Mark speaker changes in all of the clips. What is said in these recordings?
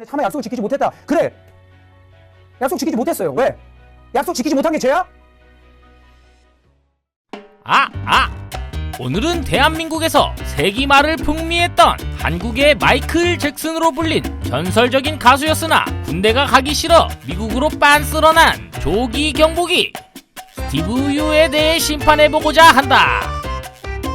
Speaker 1: 차마 약속을 지키지 못했다. 그래. 약속 지키지 못했어요. 왜? 약속 지키지 못한 게 죄야?
Speaker 2: 오늘은 대한민국에서 세기말을 풍미했던 한국의 마이클 잭슨으로 불린 전설적인 가수였으나 군대가 가기 싫어 미국으로 빤스런한 조기 경보기 스티브 유에 대해 심판해보고자 한다.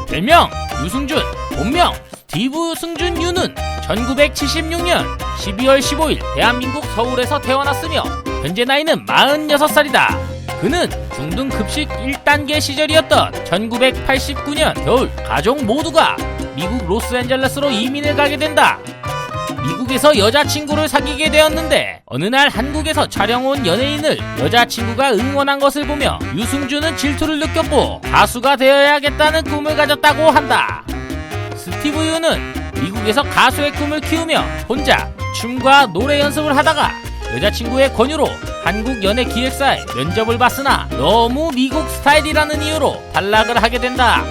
Speaker 2: 별명 유승준, 본명 스티브 승준 유는 1976년 12월 15일 대한민국 서울에서 태어났으며 현재 나이는 46살이다. 그는 중등급식 1단계 시절이었던 1989년 겨울 가족 모두가 미국 로스앤젤레스로 이민을 가게 된다. 미국에서 여자친구를 사귀게 되었는데 어느 날 한국에서 촬영 온 연예인을 여자친구가 응원한 것을 보며 유승준은 질투를 느꼈고 가수가 되어야겠다는 꿈을 가졌다고 한다. 스티브 유는 미국에서 가수의 꿈을 키우며 혼자 춤과 노래 연습을 하다가 여자친구의 권유로 한국 연예기획사에 면접을 봤으나 너무 미국 스타일이라는 이유로 탈락을 하게 된다.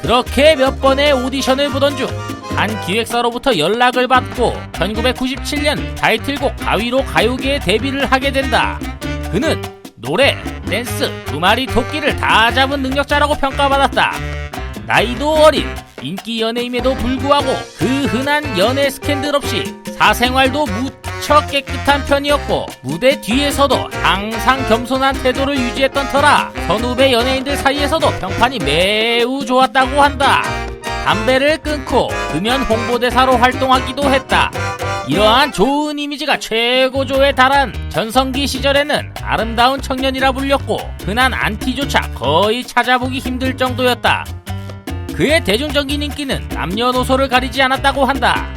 Speaker 2: 그렇게 몇 번의 오디션을 보던 중 한 기획사로부터 연락을 받고 1997년 타이틀곡 가위로 가요계에 데뷔를 하게 된다. 그는 노래, 댄스, 두 마리 토끼를 다 잡은 능력자라고 평가받았다. 나이도 어린 인기 연예인에도 불구하고 그 흔한 연애 스캔들 없이 사생활도 무척 깨끗한 편이었고 무대 뒤에서도 항상 겸손한 태도를 유지했던 터라 선후배 연예인들 사이에서도 평판이 매우 좋았다고 한다. 담배를 끊고 금연 홍보대사로 활동하기도 했다. 이러한 좋은 이미지가 최고조에 달한 전성기 시절에는 아름다운 청년이라 불렸고 흔한 안티조차 거의 찾아보기 힘들 정도였다. 그의 대중적인 인기는 남녀노소를 가리지 않았다고 한다.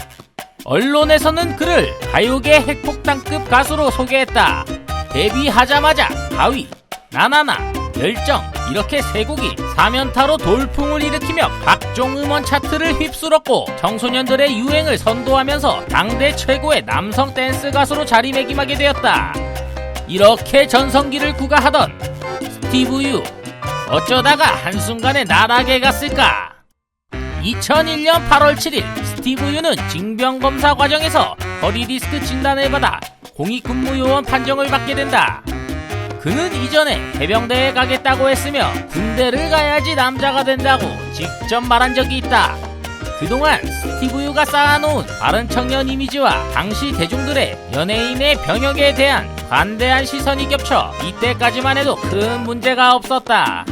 Speaker 2: 언론에서는 그를 가요계 핵폭탄급 가수로 소개했다. 데뷔하자마자 가위, 나나나, 열정 이렇게 세 곡이 3연타로 돌풍을 일으키며 각종 음원 차트를 휩쓸었고 청소년들의 유행을 선도하면서 당대 최고의 남성 댄스 가수로 자리매김하게 되었다. 이렇게 전성기를 구가하던 스티브 유, 어쩌다가 한순간에 나락에 갔을까? 2001년 8월 7일 스티브 유는 징병검사 과정에서 허리디스크 진단을 받아 공익근무요원 판정을 받게 된다. 그는 이전에 해병대에 가겠다고 했으며 군대를 가야지 남자가 된다고 직접 말한 적이 있다. 그동안 스티브 유가 쌓아놓은 바른 청년 이미지와 당시 대중들의 연예인의 병역에 대한 관대한 시선이 겹쳐 이때까지만 해도 큰 문제가 없었다.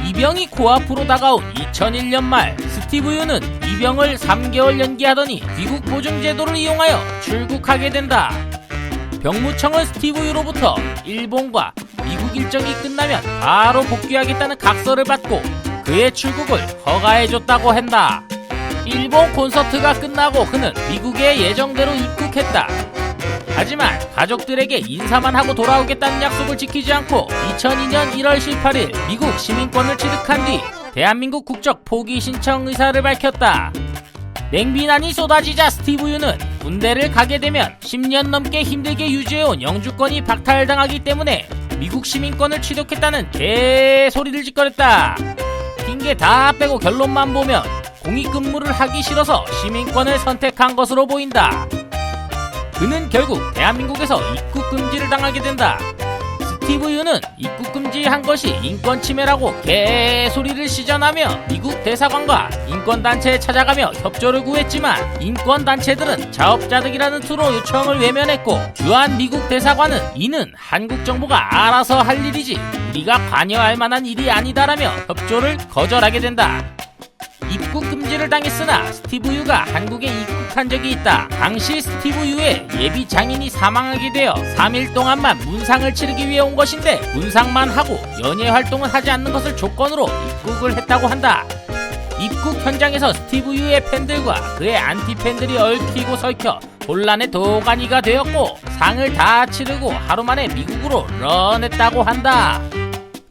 Speaker 2: 이병이 코앞으로 다가온 2001년 말 스티브 유는 이병을 3개월 연기하더니 귀국 보증 제도를 이용하여 출국하게 된다. 병무청은 스티브 유로부터 일본과 미국 일정이 끝나면 바로 복귀하겠다는 각서를 받고 그의 출국을 허가해줬다고 한다. 일본 콘서트가 끝나고 그는 미국에 예정대로 입국했다. 하지만 가족들에게 인사만 하고 돌아오겠다는 약속을 지키지 않고 2002년 1월 18일 미국 시민권을 취득한 뒤 대한민국 국적 포기 신청 의사를 밝혔다. 냉비난이 쏟아지자 스티브 유는 군대를 가게 되면 10년 넘게 힘들게 유지해온 영주권이 박탈당하기 때문에 미국 시민권을 취득했다는 개소리를 짓거렸다. 핑계 다 빼고 결론만 보면 공익근무를 하기 싫어서 시민권을 선택한 것으로 보인다. 그는 결국 대한민국에서 입국 금지를 당하게 된다. 스티브 유는 입국 금지한 것이 인권 침해라고 개소리를 시전하며 미국 대사관과 인권단체에 찾아가며 협조를 구했지만 인권단체들은 자업자득이라는 투로 요청을 외면했고 주한 미국 대사관은 이는 한국 정부가 알아서 할 일이지 우리가 관여할 만한 일이 아니다라며 협조를 거절하게 된다. 입국 금지를 당했으나 스티브 유가 한국에 입국한 적이 있다. 당시 스티브 유의 예비 장인이 사망하게 되어 3일 동안만 문상을 치르기 위해 온 것인데 문상만 하고 연예 활동을 하지 않는 것을 조건으로 입국을 했다고 한다. 입국 현장에서 스티브 유의 팬들과 그의 안티팬들이 얽히고 설켜 혼란의 도가니가 되었고 상을 다 치르고 하루 만에 미국으로 런했다고 한다.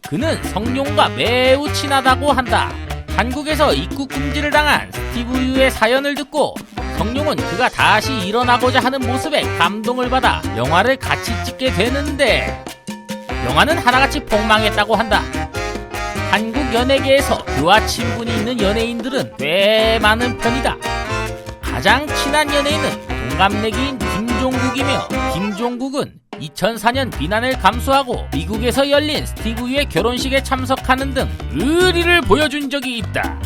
Speaker 2: 그는 성룡과 매우 친하다고 한다. 한국에서 입국 금지를 당한 스티브 유의 사연을 듣고 성룡은 그가 다시 일어나고자 하는 모습에 감동을 받아 영화를 같이 찍게 되는데 영화는 하나같이 폭망했다고 한다. 한국 연예계에서 그와 친분이 있는 연예인들은 꽤 많은 편이다. 가장 친한 연예인은 동갑내기인 김종국이며, 김종국은 2004년 비난을 감수하고 미국에서 열린 스티브 유의 결혼식에 참석하는 등 의리를 보여준 적이 있다.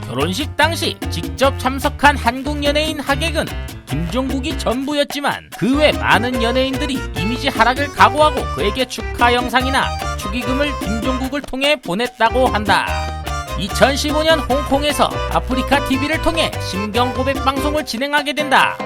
Speaker 2: 결혼식 당시 직접 참석한 한국 연예인 하객은 김종국이 전부였지만 그 외 많은 연예인들이 이미지 하락을 각오하고 그에게 축하 영상이나 축의금을 김종국을 통해 보냈다고 한다. 2015년 홍콩에서 아프리카 TV를 통해 심경 고백 방송을 진행하게 된다.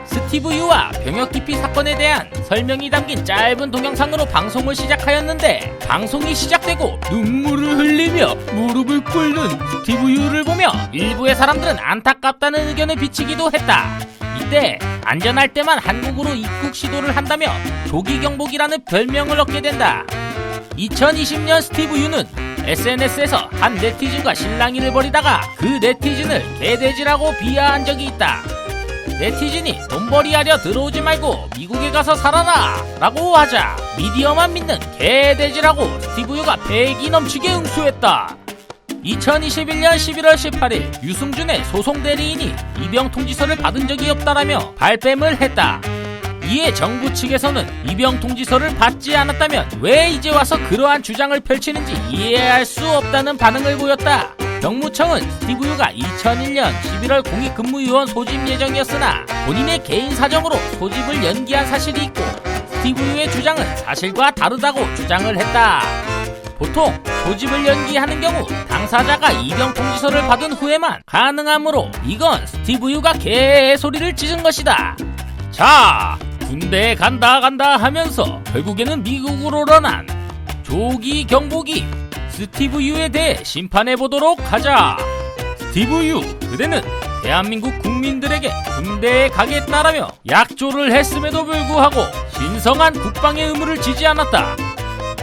Speaker 2: 스티브 유와 병역 기피 사건에 대한 설명이 담긴 짧은 동영상으로 방송을 시작하였는데, 방송이 시작되고 눈물을 흘리며 무릎을 꿇는 스티브 유를 보며 일부의 사람들은 안타깝다는 의견을 비치기도 했다. 이때 안전할 때만 한국으로 입국 시도를 한다며 조기 경보기라는 별명을 얻게 된다. 2020년 스티브 유는 SNS에서 한 네티즌과 실랑이를 벌이다가 그 네티즌을 개돼지라고 비하한 적이 있다. 네티즌이 돈벌이하려 들어오지 말고 미국에 가서 살아라 라고 하자 미디어만 믿는 개돼지라고 스티브 유가 패기 넘치게 응수했다. 2021년 11월 18일 유승준의 소송 대리인이 입영 통지서를 받은 적이 없다라며 발뺌을 했다. 이에 정부 측에서는 입영 통지서를 받지 않았다면 왜 이제 와서 그러한 주장을 펼치는지 이해할 수 없다는 반응을 보였다. 병무청은 스티브 유가 2001년 11월 공익근무요원 소집 예정이었으나 본인의 개인 사정으로 소집을 연기한 사실이 있고, 스티브 유의 주장은 사실과 다르다고 주장을 했다. 보통 소집을 연기하는 경우 당사자가 입영 통지서를 받은 후에만 가능하므로 이건 스티브 유가 개소리를 찢은 것이다. 자, 군대에 간다 하면서 결국에는 미국으로 런한 조기 경보기 스티브 유에 대해 심판해보도록 하자. 스티브 유, 그대는 대한민국 국민들에게 군대에 가겠다라며 약조를 했음에도 불구하고 신성한 국방의 의무를 지지 않았다.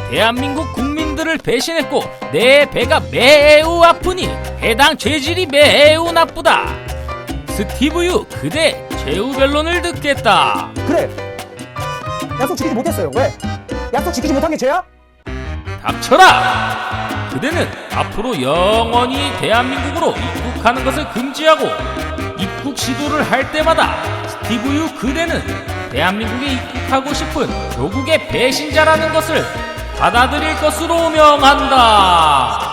Speaker 2: 대한민국 국민들을 배신했고 내 배가 매우 아프니 해당 죄질이 매우 나쁘다. 스티브 유, 그대 최후 변론을 듣겠다.
Speaker 1: 그래, 약속 지키지 못했어요. 왜? 약속 지키지 못한 게 죄야?
Speaker 2: 닥쳐라! 그대는 앞으로 영원히 대한민국으로 입국하는 것을 금지하고 입국 시도를 할 때마다 스티브 유, 그대는 대한민국에 입국하고 싶은 조국의 배신자라는 것을 받아들일 것으로 명한다.